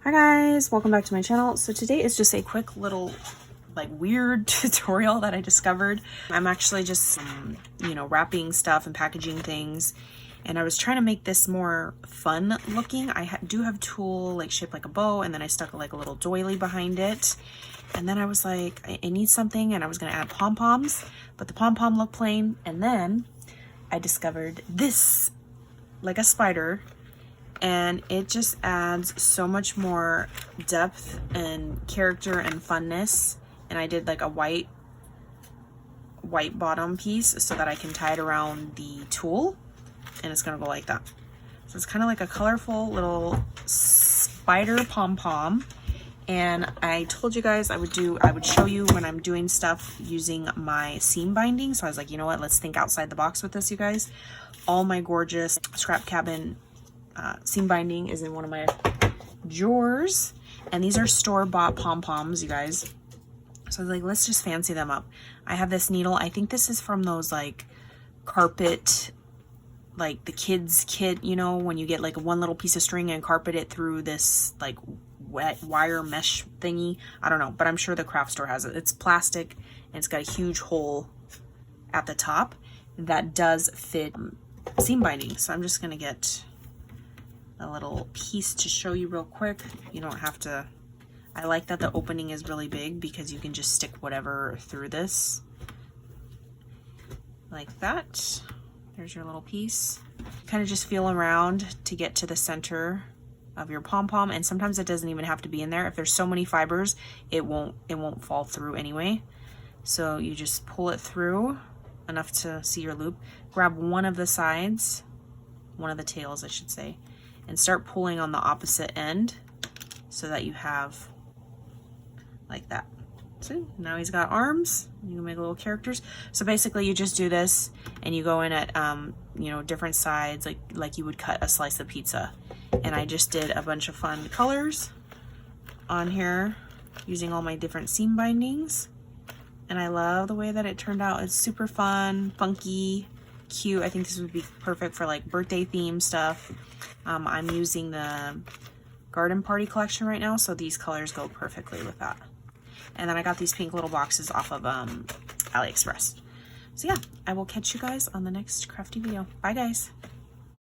Hi guys, welcome back to my channel. So today is just a quick little like weird tutorial that I discovered. I'm actually just wrapping stuff and packaging things, and I was trying to make this more fun looking. I do have tulle like shaped like a bow, and then I stuck like a little doily behind it, and then I was like, I need something, and I was gonna add pom-poms, but the pom-pom looked plain. And then I discovered this, like a spider, and it just adds so much more depth and character and funness. And I did like a white bottom piece so that I can tie it around the tulle, and it's gonna go like that. So it's kind of like a colorful little spider pom-pom. And I told you guys I would show you when I'm doing stuff using my seam binding. So I was like, you know what, let's think outside the box with this, you guys. All my gorgeous Scrap Cabin seam binding is in one of my drawers, and these are store-bought pom-poms, you guys. So I was like, let's just fancy them up. I have this needle. I think this is from those like carpet, like the kids kit, you know, when you get like one little piece of string and carpet it through this like wet wire mesh thingy. I don't know, but I'm sure the craft store has it. It's plastic and it's got a huge hole at the top that does fit seam binding. So I'm just gonna get a little piece to show you real quick. You don't have to. I like that the opening is really big because you can just stick whatever through this like that. There's your little piece. Kind of just feel around to get to the center of your pom-pom, and sometimes it doesn't even have to be in there. If there's so many fibers, it won't fall through anyway. So you just pull it through enough to see your loop. Grab one of the sides, one of the tails I should say, and start pulling on the opposite end so that you have like that. See, now he's got arms. You can make little characters. So basically you just do this and you go in at different sides, like you would cut a slice of pizza. And I just did a bunch of fun colors on here using all my different seam bindings, and I love the way that it turned out. It's super fun, funky, cute. I think this would be perfect for like birthday theme stuff. I'm using the garden party collection right now, so these colors go perfectly with that. And then I got these pink little boxes off of AliExpress. So yeah, I will catch you guys on the next crafty video. Bye guys.